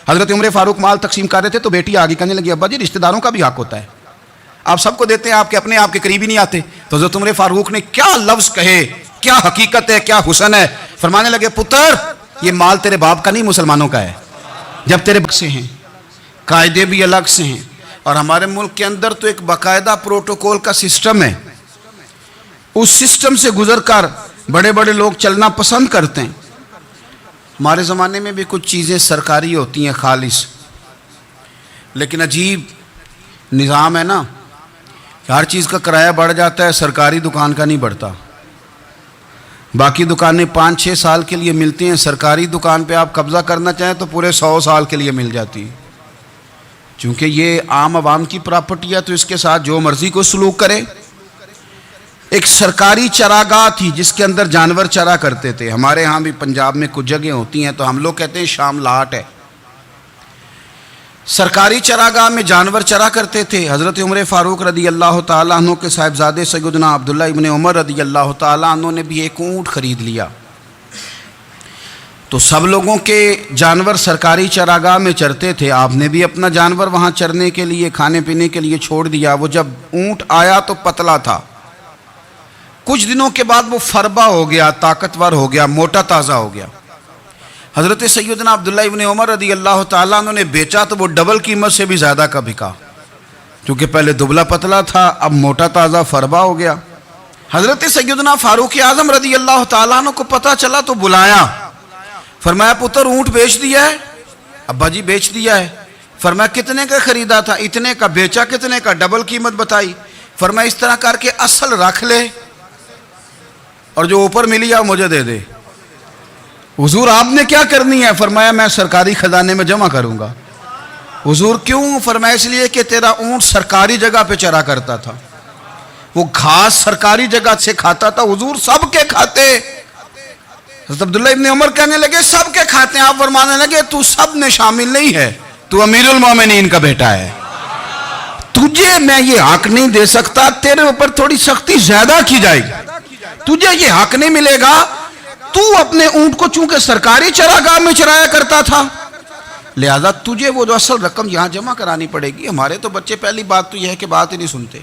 حضرت عمر فاروق مال تقسیم کر رہے تھے تو بیٹی آگے کہنے لگی ابا جی رشتہ داروں کا بھی حق ہوتا ہے, آپ سب کو دیتے ہیں, آپ کے اپنے آپ کے قریب ہی نہیں آتے. تو حضرت عمر فاروق نے کیا لفظ کہے, کیا حقیقت ہے, کیا حسن ہے. فرمانے لگے پتر یہ مال تیرے باپ کا نہیں مسلمانوں کا ہے. جب تیرے باپ سے ہیں, قاعدے بھی الگ سے ہیں, اور ہمارے ملک کے اندر تو ایک باقاعدہ پروٹوکول کا سسٹم ہے, اس سسٹم سے گزر کر بڑے بڑے لوگ چلنا پسند کرتے ہیں. ہمارے زمانے میں بھی کچھ چیزیں سرکاری ہوتی ہیں خالص, لیکن عجیب نظام ہے نا, ہر چیز کا کرایہ بڑھ جاتا ہے, سرکاری دکان کا نہیں بڑھتا. باقی دکانیں 5-6 سال کے لیے ملتی ہیں, سرکاری دکان پہ آپ قبضہ کرنا چاہیں تو پورے 100 سال کے لیے مل جاتی ہے. چونکہ یہ عام عوام کی پراپرٹی ہے تو اس کے ساتھ جو مرضی کو سلوک کرے. ایک سرکاری چراگاہ تھی جس کے اندر جانور چرا کرتے تھے. ہمارے ہاں بھی پنجاب میں کچھ جگہیں ہوتی ہیں تو ہم لوگ کہتے ہیں شام لاٹ ہے. سرکاری چراگاہ میں جانور چرا کرتے تھے. حضرت عمر فاروق رضی اللہ تعالیٰ عنہ کے صاحبزادے سیدنا عبداللہ ابن عمر رضی اللہ تعالیٰ عنہ نے بھی ایک اونٹ خرید لیا. تو سب لوگوں کے جانور سرکاری چراگاہ میں چرتے تھے, آپ نے بھی اپنا جانور وہاں چرنے کے لیے کھانے پینے کے لیے چھوڑ دیا. وہ جب اونٹ آیا تو پتلا تھا, کچھ دنوں کے بعد وہ فربا ہو گیا, طاقتور ہو گیا, موٹا تازہ ہو گیا. حضرت سیدنا عبداللہ ابن عمر رضی اللہ تعالیٰ عنہ نے بیچا تو وہ ڈبل قیمت سے بھی زیادہ کا بکا, کیونکہ پہلے دبلا پتلا تھا, اب موٹا تازہ فربا ہو گیا. حضرت سیدنا فاروق اعظم رضی اللہ تعالیٰ عنہ کو پتہ چلا تو بلایا, فرمایا پتر اونٹ بیچ دیا ہے؟ ابا جی بیچ دیا ہے. فرمایا کتنے کا خریدا تھا؟ اتنے کا. بیچا کتنے کا؟ ڈبل قیمت بتائی. فرمایا اس طرح کر کے اصل رکھ لے اور جو اوپر ملی ہے مجھے دے دے. حضور آپ نے کیا کرنی ہے؟ فرمایا میں سرکاری خزانے میں جمع کروں گا. حضور کیوں؟ فرمایا اس لیے کہ تیرا اونٹ سرکاری جگہ پہ چرا کرتا تھا, وہ گھاس سرکاری جگہ سے کھاتا تھا. حضور سب کے کھاتے. حضرت عبداللہ ابن عمر کہنے لگے سب کے کھاتے ہیں. آپ فرمانے لگے تو سب میں شامل نہیں ہے, تو امیر المومنین کا بیٹا ہے, تجھے میں یہ حق نہیں دے سکتا, تیرے اوپر تھوڑی سختی زیادہ کی جائے گی, تجھے یہ حق نہیں ملے گا. تو اپنے اونٹ کو چونکہ سرکاری چراگاہ میں چرایا کرتا تھا, لہذا تجھے وہ جو اصل رقم یہاں جمع کرانی پڑے گی. ہمارے تو بچے پہلی بات تو یہ ہے کہ بات ہی نہیں سنتے.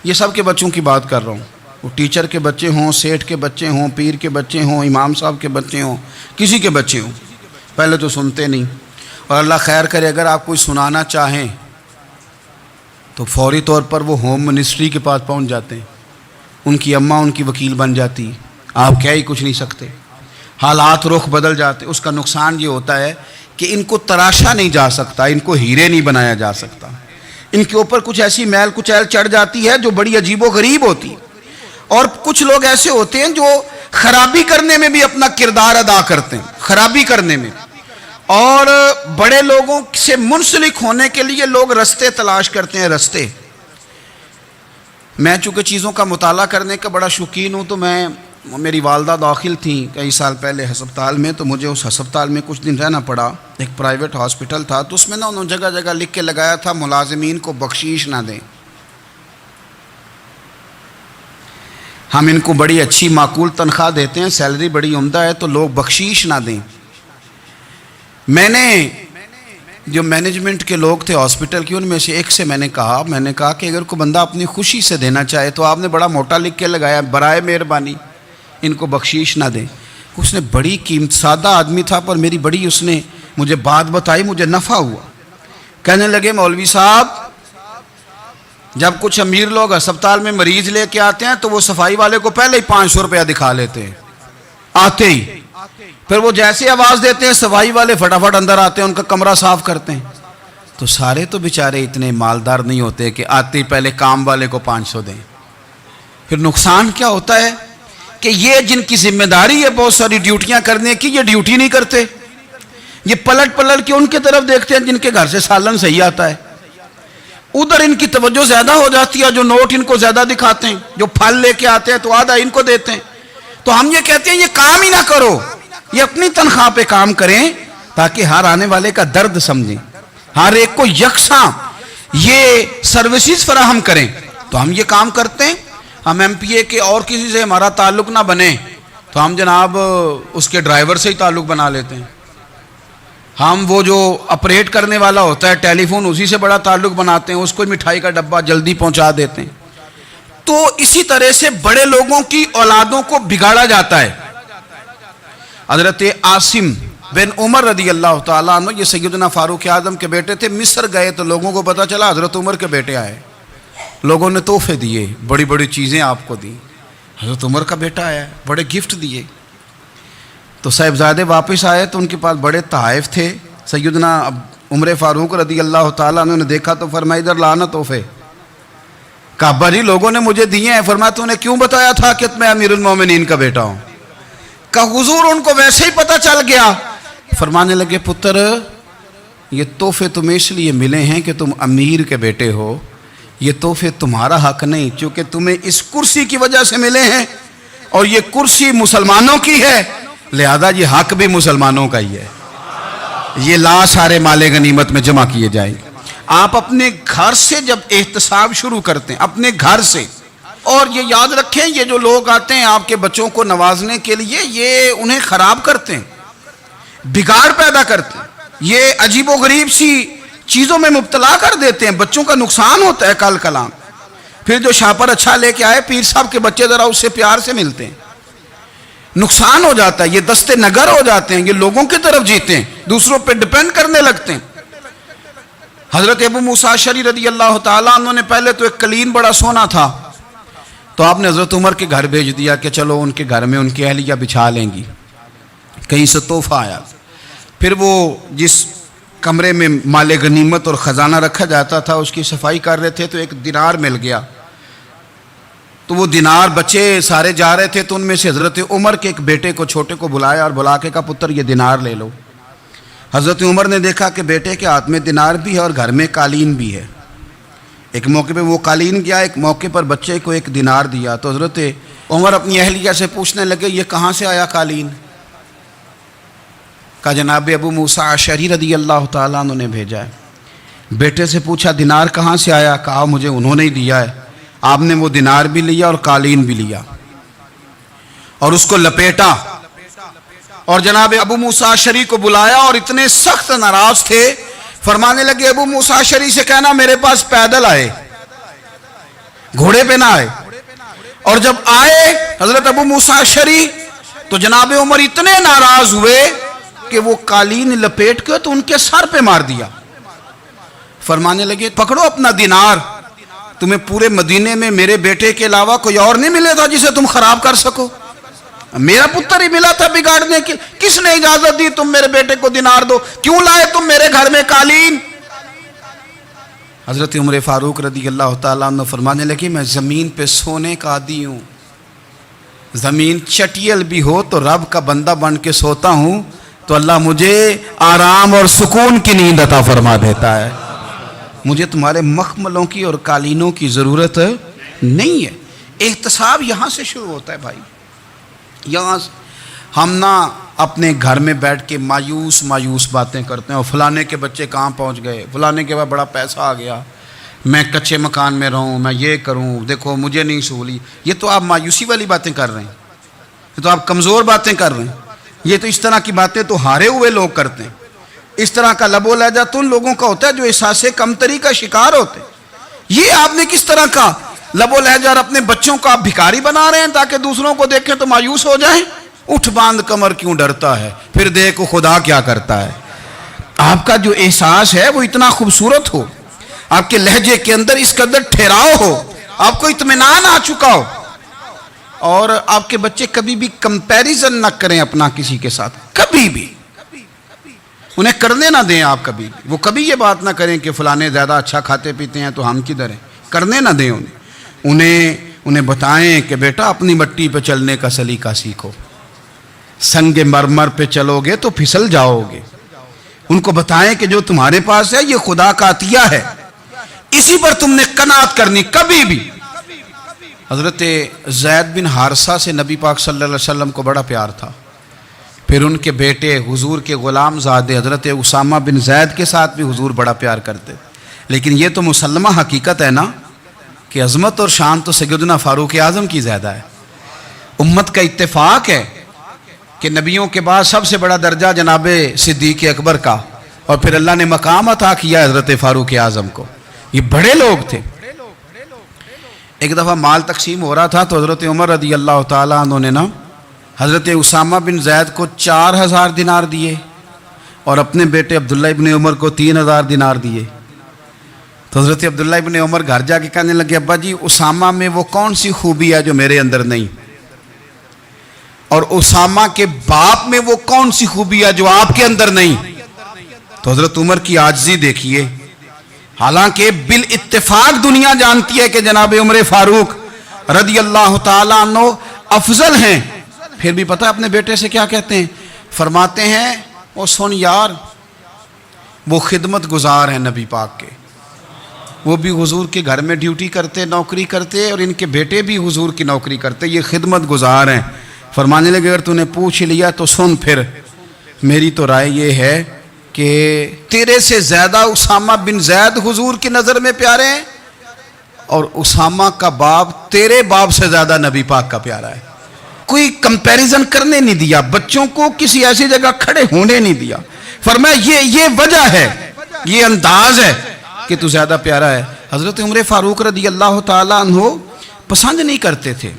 یہ سب کے بچوں کی بات کر رہا ہوں, وہ ٹیچر کے بچے ہوں, سیٹھ کے بچے ہوں, پیر کے بچے ہوں, امام صاحب کے بچے ہوں, کسی کے بچے ہوں, پہلے تو سنتے نہیں. اور اللہ خیر کرے اگر آپ کوئی سنانا چاہیں تو فوری طور پر وہ ہوم منسٹری کے پاس پہنچ جاتے ہیں, ان کی اماں ان کی وکیل بن جاتی, آپ کہہ ہی کچھ نہیں سکتے. حالات رخ بدل جاتے. اس کا نقصان یہ ہوتا ہے کہ ان کو تراشا نہیں جا سکتا, ان کو ہیرے نہیں بنایا جا سکتا, ان کے اوپر کچھ ایسی میل کچیل چڑھ جاتی ہے جو بڑی عجیب و غریب ہوتی. اور کچھ لوگ ایسے ہوتے ہیں جو خرابی کرنے میں بھی اپنا کردار ادا کرتے ہیں, خرابی کرنے میں. اور بڑے لوگوں سے منسلک ہونے کے لیے لوگ رستے تلاش کرتے ہیں, رستے. میں چونکہ چیزوں کا مطالعہ کرنے کا بڑا شوقین ہوں, تو میری والدہ داخل تھیں کئی سال پہلے ہسپتال میں, تو مجھے اس ہسپتال میں کچھ دن رہنا پڑا. ایک پرائیویٹ ہاسپٹل تھا, تو اس میں انہوں نے جگہ جگہ لکھ کے لگایا تھا ملازمین کو بخشیش نہ دیں, ہم ان کو بڑی اچھی معقول تنخواہ دیتے ہیں, سیلری بڑی عمدہ ہے, تو لوگ بخشیش نہ دیں. میں نے جو مینجمنٹ کے لوگ تھے ہاسپٹل کی, ان میں سے ایک سے میں نے کہا کہ اگر کوئی بندہ اپنی خوشی سے دینا چاہے تو آپ نے بڑا موٹا لکھ کے لگایا برائے مہربانی ان کو بخشیش نہ دیں. اس نے بڑی قیمت, سادہ آدمی تھا پر میری بڑی اس نے مجھے بات بتائی, مجھے نفع ہوا. کہنے لگے مولوی صاحب جب کچھ امیر لوگ ہسپتال میں مریض لے کے آتے ہیں تو وہ صفائی والے کو پہلے ہی 500 روپیہ دکھا لیتے ہیں آتے ہی, پھر وہ جیسے آواز دیتے ہیں صفائی والے فٹافٹ اندر آتے ہیں, ان کا کمرہ صاف کرتے ہیں. تو سارے تو بیچارے اتنے مالدار نہیں ہوتے کہ آتے ہی پہلے کام والے کو 500 دیں. پھر نقصان کیا ہوتا ہے کہ یہ جن کی ذمہ داری ہے بہت ساری ڈیوٹیاں کرنے کی, یہ ڈیوٹی نہیں کرتے, یہ پلٹ کے ان کے طرف دیکھتے ہیں جن کے گھر سے سالن صحیح آتا ہے, ادھر ان کی توجہ زیادہ ہو جاتی ہے, جو نوٹ ان کو زیادہ دکھاتے ہیں, جو پھل لے کے آتے ہیں تو آدھا ان کو دیتے ہیں. تو ہم یہ کہتے ہیں یہ کام ہی نہ کرو, یہ اپنی تنخواہ پہ کام کریں تاکہ ہر آنے والے کا درد سمجھیں, ہر ایک کو یکساں یہ سروسز فراہم کریں. تو ہم یہ کام کرتے ہیں. ہم ایم پی اے کے اور کسی سے ہمارا تعلق نہ بنے تو ہم جناب اس کے ڈرائیور سے ہی تعلق بنا لیتے ہیں. ہم وہ جو آپریٹ کرنے والا ہوتا ہے ٹیلی فون، اسی سے بڑا تعلق بناتے ہیں، اس کو مٹھائی کا ڈبہ جلدی پہنچا دیتے ہیں. تو اسی طرح سے بڑے لوگوں کی اولادوں کو بگاڑا جاتا ہے. حضرت عاصم بن عمر رضی اللہ تعالیٰ عنہ، یہ سیدنا فاروق اعظم کے بیٹے تھے. مصر گئے تو لوگوں کو پتا چلا حضرت عمر کے بیٹے آئے. لوگوں نے تحفے دیے، بڑی بڑی چیزیں آپ کو دی. حضرت عمر کا بیٹا آیا، بڑے گفٹ دیے. تو صاحبزادے واپس آئے تو ان کے پاس بڑے تحائف تھے. سیدنا عمر فاروق رضی اللہ تعالیٰ عنہ نے دیکھا تو فرمایا ادھر لانا تحفے. کہا ابا جی لوگوں نے مجھے دیے ہیں. فرمایا تو نے کیوں بتایا تھا کہ میں امیر المومنین کا بیٹا ہوں؟ کہا حضور ان کو ویسے ہی پتہ چل گیا. فرمانے لگے پتر یہ تحفے تمہیں اس لیے ملے ہیں کہ تم امیر کے بیٹے ہو، یہ تحفے تمہارا حق نہیں، چونکہ تمہیں اس کرسی کی وجہ سے ملے ہیں اور یہ کرسی مسلمانوں کی ہے، لہذا یہ حق بھی مسلمانوں کا ہی ہے. یہ لا سارے مال غنیمت میں جمع کیے جائیں گے. آپ اپنے گھر سے جب احتساب شروع کرتے ہیں، اپنے گھر سے، اور یہ یاد رکھیں یہ جو لوگ آتے ہیں آپ کے بچوں کو نوازنے کے لیے، یہ انہیں خراب کرتے ہیں، بگاڑ پیدا کرتے ہیں، یہ عجیب و غریب سی چیزوں میں مبتلا کر دیتے ہیں. بچوں کا نقصان ہوتا ہے کل کلام. پھر جو شاپر اچھا لے کے آئے پیر صاحب کے بچے ذرا اس سے پیار سے ملتے ہیں، نقصان ہو جاتا ہے. یہ دستے نگر ہو جاتے ہیں، یہ لوگوں کی طرف جیتے ہیں، دوسروں پہ ڈیپینڈ کرنے لگتے ہیں. حضرت ابو موسیٰ اشعری رضی اللہ تعالیٰ عنہ نے پہلے تو ایک قلین بڑا سونا تھا، تو آپ نے حضرت عمر کے گھر بھیج دیا کہ چلو ان کے گھر میں ان کی اہلیہ بچھا لیں گی. کہیں سے تحفہ آیا. پھر وہ جس کمرے میں مال غنیمت اور خزانہ رکھا جاتا تھا اس کی صفائی کر رہے تھے تو ایک دینار مل گیا. تو وہ دینار بچے سارے جا رہے تھے تو ان میں سے حضرت عمر کے ایک بیٹے کو چھوٹے کو بلایا اور بلا کے کہا پتر یہ دینار لے لو. حضرت عمر نے دیکھا کہ بیٹے کے ہاتھ میں دینار بھی ہے اور گھر میں قالین بھی ہے. ایک موقع پہ وہ قالین گیا، ایک موقع پر بچے کو ایک دینار دیا. تو حضرت عمر اپنی اہلیہ سے پوچھنے لگے یہ کہاں سے آیا قالین؟ کہا جناب ابو موسیٰ اشعری رضی اللہ تعالیٰ عنہ نے بھیجا ہے. بیٹے سے پوچھا دینار کہاں سے آیا؟ کہا مجھے انہوں نے ہی دیا ہے. آپ نے وہ دینار بھی لیا اور قالین بھی لیا اور اس کو لپیٹا اور جناب ابو موسیٰ اشعری کو بلایا اور اتنے سخت ناراض تھے. فرمانے لگے ابو موسیٰ اشعری سے کہنا میرے پاس پیدل آئے، گھوڑے پہ نہ آئے. اور جب آئے حضرت ابو موسیٰ اشعری تو جناب عمر اتنے ناراض ہوئے کہ وہ قالین لپیٹ کے تو ان کے سر پہ مار دیا. فرمانے لگے پکڑو اپنا دینار، تمہیں پورے مدینے میں میرے بیٹے کے علاوہ کوئی اور نہیں ملے تھا جسے تم خراب کر سکو، میرا پتر ہی ملا تھا بگاڑنے کی. کس نے اجازت دی تم میرے بیٹے کو دینار دو؟ کیوں لائے تم میرے گھر میں قالین؟ حضرت عمر فاروق رضی اللہ تعالیٰ عنہ فرمانے لگے میں زمین پہ سونے کا عادی ہوں، زمین چٹیل بھی ہو تو رب کا بندہ بن کے سوتا ہوں تو اللہ مجھے آرام اور سکون کی نیند عطا فرما دیتا ہے. مجھے تمہارے مخملوں کی اور قالینوں کی ضرورت نہیں ہے. احتساب یہاں سے شروع ہوتا ہے بھائی. یہاں ہم نہ اپنے گھر میں بیٹھ کے مایوس باتیں کرتے ہیں اور فلانے کے بچے کہاں پہنچ گئے، فلانے کے بعد بڑا پیسہ آ گیا، میں کچے مکان میں رہوں، میں یہ کروں، دیکھو مجھے نہیں سہولی. یہ تو آپ مایوسی والی باتیں کر رہے ہیں، یہ تو آپ کمزور باتیں کر رہے ہیں. یہ تو اس طرح کی باتیں تو ہارے ہوئے لوگ کرتے ہیں. اس طرح کا لب و لہجہ تو ان لوگوں کا ہوتا ہے جو احساس کمتری کا شکار ہوتے ہیں. یہ آپ نے کس طرح کا لب و لہجہ اور اپنے بچوں کو آپ بھکاری بنا رہے ہیں تاکہ دوسروں کو دیکھیں تو مایوس ہو جائیں. اٹھ باندھ کمر کیوں ڈرتا ہے، پھر دیکھو خدا کیا کرتا ہے. آپ کا جو احساس ہے وہ اتنا خوبصورت ہو، آپ کے لہجے کے اندر اس قدر ٹھہراؤ ہو، آپ کو اطمینان آ چکا ہو، اور آپ کے بچے کبھی بھی کمپیریزن نہ کریں اپنا کسی کے ساتھ. کبھی بھی انہیں کرنے نہ دیں. آپ کبھی وہ کبھی یہ بات نہ کریں کہ فلانے زیادہ اچھا کھاتے پیتے ہیں تو ہم کدھر ہیں. کرنے نہ دیں. انہیں بتائیں کہ بیٹا اپنی مٹی پہ چلنے کا سلیقہ سیکھو، سنگ مرمر پہ چلو گے تو پھسل جاؤ گے. ان کو بتائیں کہ جو تمہارے پاس ہے یہ خدا کا عطیہ ہے، اسی پر تم نے قناعت کرنی. کبھی بھی حضرت زید بن حارثہ سے نبی پاک صلی اللہ علیہ وسلم کو بڑا پیار تھا. پھر ان کے بیٹے حضور کے غلام زادے حضرت اسامہ بن زید کے ساتھ بھی حضور بڑا پیار کرتے. لیکن یہ تو مسلمہ حقیقت ہے نا کہ عظمت اور شان تو سیدنا فاروق اعظم کی زیادہ ہے. امت کا اتفاق ہے کہ نبیوں کے بعد سب سے بڑا درجہ جناب صدیق اکبر کا اور پھر اللہ نے مقام عطا کیا حضرت فاروق اعظم کو. یہ بڑے لوگ تھے. ایک دفعہ مال تقسیم ہو رہا تھا تو حضرت عمر رضی اللہ تعالیٰ عنہ نے نا حضرت اسامہ بن زید کو 4000 دینار دیے اور اپنے بیٹے عبداللہ ابن عمر کو 3000 دینار دیے. تو حضرت عبداللہ ابن عمر گھر جا کے کہنے لگے ابا جی اسامہ میں وہ کون سی خوبی ہے جو میرے اندر نہیں, اور اسامہ کے باپ میں وہ کون سی خوبی ہے جو آپ کے اندر نہیں. تو حضرت عمر کی عاجزی دیکھیے, حالانکہ بالاتفاق دنیا جانتی ہے کہ جناب عمر فاروق رضی اللہ تعالیٰ عنہ افضل ہیں, پھر بھی پتہ اپنے بیٹے سے کیا کہتے ہیں, فرماتے ہیں وہ سن یار وہ خدمت گزار ہیں نبی پاک کے, وہ بھی حضور کے گھر میں ڈیوٹی کرتے نوکری کرتے اور ان کے بیٹے بھی حضور کی نوکری کرتے, یہ خدمت گزار ہیں. فرمانے لگے اگر تو نے پوچھ لیا تو سن, پھر میری تو رائے یہ ہے کہ تیرے سے زیادہ اسامہ بن زید حضور کی نظر میں پیارے ہیں اور اسامہ کا باپ تیرے باپ سے زیادہ نبی پاک کا پیارا ہے. کوئی کمپیریزن کرنے نہیں دیا, بچوں کو کسی ایسی جگہ کھڑے ہونے نہیں دیا. فرمایا یہ وجہ ہے, یہ انداز ہے کہ تو زیادہ پیارا ہے. حضرت عمر فاروق رضی اللہ تعالیٰ عنہ پسند نہیں کرتے تھے,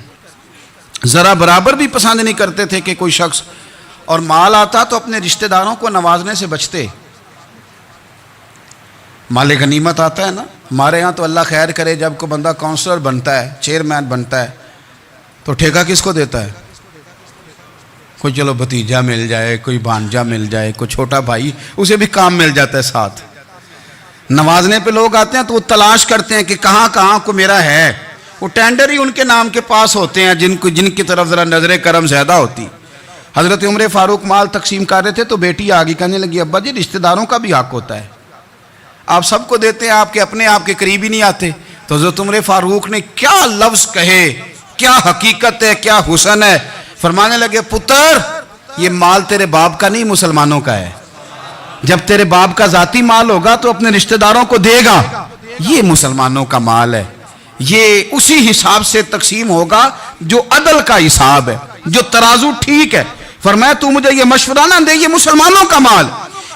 ذرا برابر بھی پسند نہیں کرتے تھے کہ کوئی شخص اور مال آتا تو اپنے رشتہ داروں کو نوازنے سے بچتے. مال غنیمت آتا ہے نا, ہمارے ہاں تو اللہ خیر کرے جب کوئی بندہ کونسلر بنتا ہے, چیئرمین بنتا ہے, تو ٹھیکہ کس کو دیتا ہے؟ کوئی چلو بھتیجا مل جائے, کوئی بھانجا مل جائے, کوئی چھوٹا بھائی, اسے بھی کام مل جاتا ہے ساتھ. نوازنے پہ لوگ آتے ہیں تو وہ تلاش کرتے ہیں کہ کہاں کہاں کو میرا ہے, وہ ٹینڈر ہی ان کے نام کے پاس ہوتے ہیں جن کی طرف ذرا نظر کرم زیادہ ہوتی. حضرت عمر فاروق مال تقسیم کر رہے تھے تو بیٹی آگے کہنے لگی ابا جی رشتہ داروں کا بھی حق ہوتا ہے, آپ سب کو دیتے ہیں, آپ کے قریب ہی نہیں آتے. تو حضرت عمر فاروق نے کیا لفظ کہے, کیا حقیقت ہے, کیا حسن ہے. فرمانے لگے پتر یہ مال تیرے باپ کا نہیں مسلمانوں کا ہے, جب تیرے باپ کا ذاتی مال ہوگا تو اپنے رشتہ داروں کو دے گا, یہ مسلمانوں کا مال ہے, یہ اسی حساب سے تقسیم ہوگا جو عدل کا حساب ہے, جو ترازو ٹھیک ہے. فرمایا تو مجھے یہ مشورہ نہ دے, یہ مسلمانوں کا مال.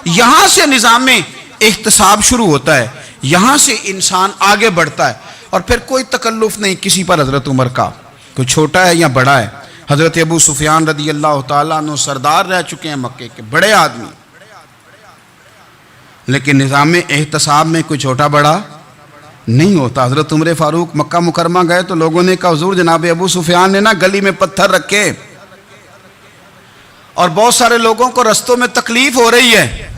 یہاں سے نظام احتساب شروع ہوتا ہے, یہاں سے انسان آگے بڑھتا ہے, اور پھر کوئی تکلف نہیں کسی پر حضرت عمر کا, کوئی چھوٹا ہے یا بڑا ہے. حضرت ابو سفیان رضی اللہ تعالیٰ عنہ سردار رہ چکے ہیں مکے کے, بڑے آدمی, لیکن نظام احتساب میں کوئی چھوٹا بڑا نہیں ہوتا. حضرت عمر فاروق مکہ مکرمہ گئے تو لوگوں نے کہا حضور جناب ابو سفیان نے نا گلی میں پتھر رکھے اور بہت سارے لوگوں کو رستوں میں تکلیف ہو رہی ہے.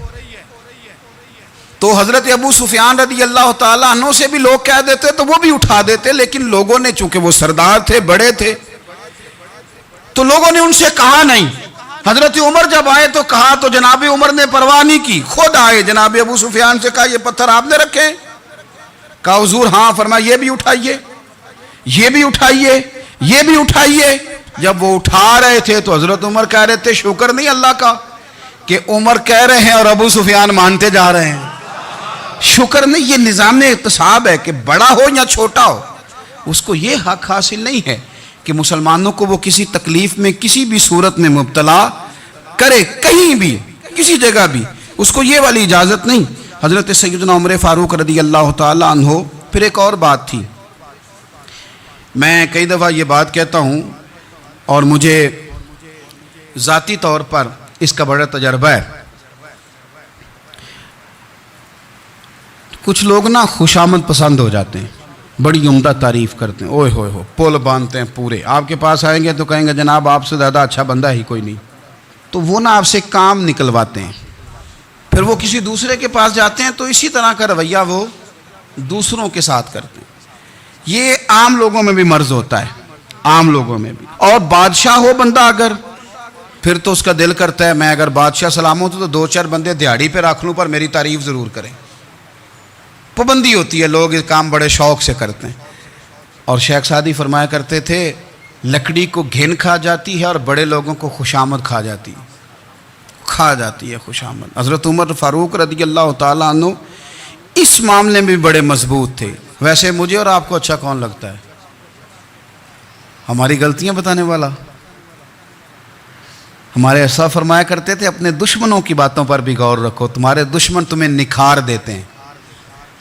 تو حضرت ابو سفیان رضی اللہ تعالیٰ عنہ سے بھی لوگ کہہ دیتے تو وہ بھی اٹھا دیتے, لیکن لوگوں نے چونکہ وہ سردار تھے, بڑے تھے, تو لوگوں نے ان سے کہا نہیں. حضرت عمر جب آئے تو کہا تو جناب عمر نے پرواہ نہیں کی, خود آئے جناب ابو سفیان سے کہا یہ پتھر آپ نے رکھے؟ کہا حضور ہاں. فرمایا یہ بھی اٹھائیے, یہ بھی اٹھائیے, یہ بھی اٹھائیے. جب وہ اٹھا رہے تھے تو حضرت عمر کہہ رہے تھے شکر نہیں اللہ کا کہ عمر کہہ رہے ہیں اور ابو سفیان مانتے جا رہے ہیں. شکر نہیں, یہ نظام احتساب ہے کہ بڑا ہو یا چھوٹا ہو اس کو یہ حق حاصل نہیں ہے کہ مسلمانوں کو وہ کسی تکلیف میں کسی بھی صورت میں مبتلا کرے, کہیں بھی کسی جگہ بھی, اس کو یہ والی اجازت نہیں. حضرت سیدنا عمر فاروق رضی اللہ تعالیٰ عنہ. پھر ایک اور بات تھی, میں کئی دفعہ یہ بات کہتا ہوں اور مجھے ذاتی طور پر اس کا بڑا تجربہ ہے. کچھ لوگ نا خوشامد پسند ہو جاتے ہیں, بڑی عمدہ تعریف کرتے ہیں, اوئے ہوئے ہو پول باندھتے ہیں پورے, آپ کے پاس آئیں گے تو کہیں گے جناب آپ سے زیادہ اچھا بندہ ہی کوئی نہیں. تو وہ نا آپ سے کام نکلواتے ہیں, پھر وہ کسی دوسرے کے پاس جاتے ہیں تو اسی طرح کا رویہ وہ دوسروں کے ساتھ کرتے ہیں. یہ عام لوگوں میں بھی مرض ہوتا ہے, عام لوگوں میں بھی. اور بادشاہ ہو بندہ اگر, پھر تو اس کا دل کرتا ہے میں اگر بادشاہ سلام ہوں تو 2-4 بندے دیہڑی پہ رکھ لوں پر میری تعریف ضرور کریں. پابندی ہوتی ہے, لوگ یہ کام بڑے شوق سے کرتے ہیں. اور شیخ سعدی فرمایا کرتے تھے لکڑی کو گھن کھا جاتی ہے اور بڑے لوگوں کو خوشامد کھا جاتی ہے خوشامد. حضرت عمر فاروق رضی اللہ تعالیٰ عنہ اس معاملے میں بھی بڑے مضبوط تھے. ویسے مجھے اور آپ کو اچھا کون لگتا ہے؟ ہماری غلطیاں بتانے والا, ہمارے ایسا فرمایا کرتے تھے اپنے دشمنوں کی باتوں پر بھی غور رکھو، تمہارے دشمن تمہیں نکھار دیتے ہیں،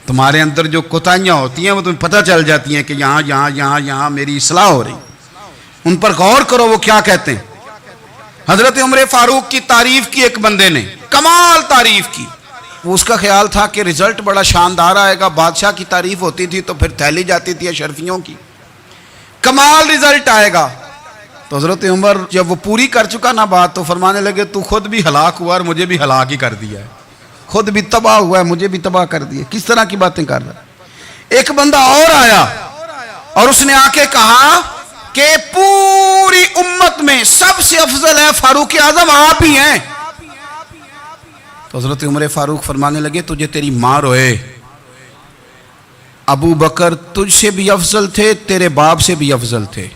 تمہارے اندر جو کوتاہیاں ہوتی ہیں وہ تمہیں پتہ چل جاتی ہیں کہ یہاں یہاں یہاں یہاں میری اصلاح ہو رہی، ان پر غور کرو وہ کیا کہتے ہیں۔ حضرت عمر فاروق کی تعریف کی ایک بندے نے، کمال تعریف کی، وہ اس کا خیال تھا کہ رزلٹ بڑا شاندار آئے گا، بادشاہ کی تعریف ہوتی تھی تو پھر تھیلی جاتی تھی اشرفیوں کی، کمال رزلٹ آئے گا۔ تو حضرت عمر جب وہ پوری کر چکا نا بات تو فرمانے لگے تو خود بھی ہلاک ہوا اور مجھے بھی ہلاک ہی کر دیا ہے، خود بھی تباہ ہوا ہے مجھے بھی تباہ کر دیا۔ کس طرح کی باتیں کر رہا ہے؟ ایک بندہ اور آیا اور اس نے آ کے کہا کہ پوری امت میں سب سے افضل ہے فاروق اعظم آپ ہی ہیں۔ تو حضرت عمر فاروق فرمانے لگے تجھے تیری ماں روئے، ابو بکر تجھ سے بھی افضل تھے، تیرے باپ سے بھی افضل تھے،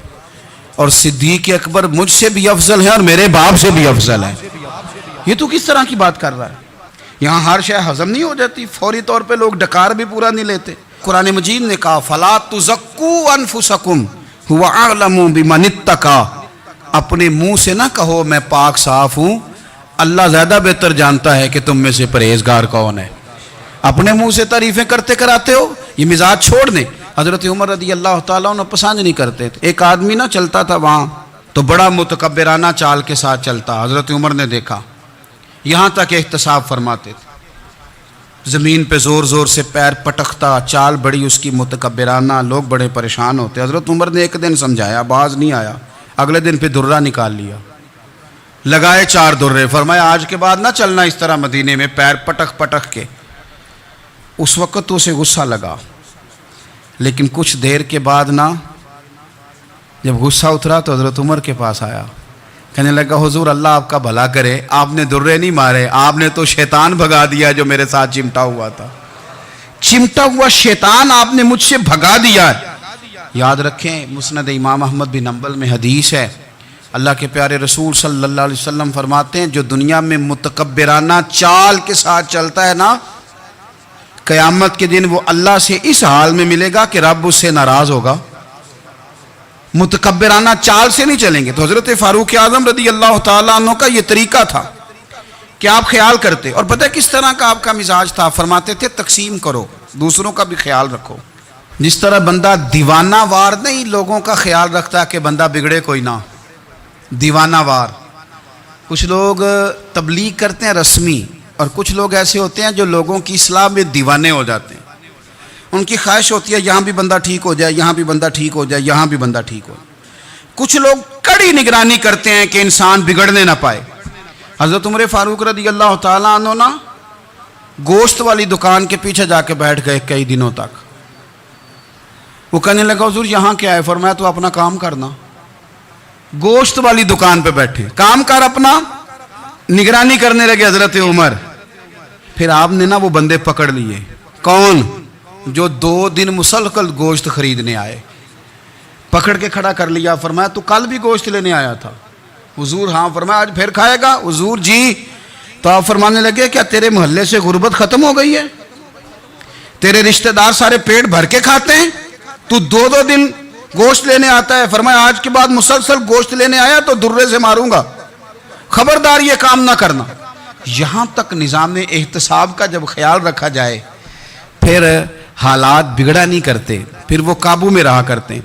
اور صدیق اکبر مجھ سے بھی افضل ہے اور میرے باپ سے بھی افضل ہے۔ یہ تو کس طرح کی بات کر رہا ہے؟ یہاں ہر شے ہضم نہیں ہو جاتی، فوری طور پہ لوگ ڈکار بھی پورا نہیں لیتے۔ قرآن مجید نے کہا فَلَا تُزَكُّوا أَنفُسَكُمْ هُوَ أَعْلَمُ بِمَنِ اتَّقَىٰ، اپنے منہ سے نہ کہو میں پاک صاف ہوں، اللہ زیادہ بہتر جانتا ہے کہ تم میں سے پرہیزگار کون ہے۔ اپنے منہ سے تعریفیں کرتے کراتے ہو، یہ مزاج چھوڑ دیں۔ حضرت عمر رضی اللہ تعالیٰ عنہ پسند نہیں کرتے تھے۔ ایک آدمی نہ چلتا تھا وہاں تو بڑا متکبرانہ چال کے ساتھ چلتا، حضرت عمر نے دیکھا، یہاں تک احتساب فرماتے تھے، زمین پہ زور زور سے پیر پٹکتا، چال بڑی اس کی متکبرانہ، لوگ بڑے پریشان ہوتے۔ حضرت عمر نے ایک دن سمجھایا، باز نہیں آیا، اگلے دن پہ درہ نکال لیا، لگائے 4 درے، فرمایا آج کے بعد نہ چلنا اس طرح مدینے میں پیر پٹک پٹک کے۔ اس وقت تو اسے غصہ لگا، لیکن کچھ دیر کے بعد نا جب غصہ اترا تو حضرت عمر کے پاس آیا، کہنے لگا حضور اللہ آپ کا بھلا کرے، آپ نے درے نہیں مارے، آپ نے تو شیطان بھگا دیا جو میرے ساتھ چمٹا ہوا تھا، چمٹا ہوا شیطان آپ نے مجھ سے بھگا دیا ہے۔ یاد رکھیں مسند امام احمد بن حنبل میں حدیث ہے، اللہ کے پیارے رسول صلی اللہ علیہ وسلم فرماتے ہیں جو دنیا میں متکبرانہ چال کے ساتھ چلتا ہے نا، قیامت کے دن وہ اللہ سے اس حال میں ملے گا کہ رب اس سے ناراض ہوگا، متکبرانہ چال سے نہیں چلیں گے۔ تو حضرت فاروق اعظم رضی اللہ تعالیٰ عنہ کا یہ طریقہ تھا کہ آپ خیال کرتے، اور پتہ کس طرح کا آپ کا مزاج تھا، فرماتے تھے تقسیم کرو، دوسروں کا بھی خیال رکھو۔ جس طرح بندہ دیوانہ وار نہیں لوگوں کا خیال رکھتا کہ بندہ بگڑے کوئی نہ، دیوانہ وار۔ کچھ لوگ تبلیغ کرتے ہیں رسمی، اور کچھ لوگ ایسے ہوتے ہیں جو لوگوں کی اصلاح میں دیوانے ہو جاتے ہیں، ان کی خواہش ہوتی ہے یہاں بھی بندہ ٹھیک ہو جائے، یہاں بھی بندہ ٹھیک ہو جائے، یہاں بھی بندہ ٹھیک ہو جائے۔ کچھ لوگ کڑی نگرانی کرتے ہیں کہ انسان بگڑنے نہ پائے۔ حضرت عمر فاروق رضی اللہ تعالیٰ عنہ نا گوشت والی دکان کے پیچھے جا کے بیٹھ گئے کئی دنوں تک۔ وہ کہنے لگا حضور یہاں کیا ہے؟ فرمایا تو اپنا کام کرنا۔ گوشت والی دکان پہ بیٹھے، کام کر اپنا، نگرانی کرنے لگے حضرت عمر۔ پھر آپ نے نا وہ بندے پکڑ لیے، کون؟ جو 2 دن مسلسل گوشت خریدنے آئے، پکڑ کے کھڑا کر لیا، فرمایا تو کل بھی گوشت لینے آیا تھا؟ حضور ہاں۔ فرمایا آج پھر کھائے گا؟ حضور جی۔ تو آپ فرمانے لگے کیا تیرے محلے سے غربت ختم ہو گئی ہے؟ تیرے رشتہ دار سارے پیٹ بھر کے کھاتے ہیں، تو 2 دن گوشت لینے آتا ہے؟ فرمایا آج کے بعد مسلسل گوشت لینے آیا تو درے سے ماروں گا، خبردار یہ کام نہ کرنا۔ یہاں تک نظام احتساب کا جب خیال رکھا جائے پھر حالات بگڑا نہیں کرتے، پھر وہ قابو میں رہا کرتے ہیں۔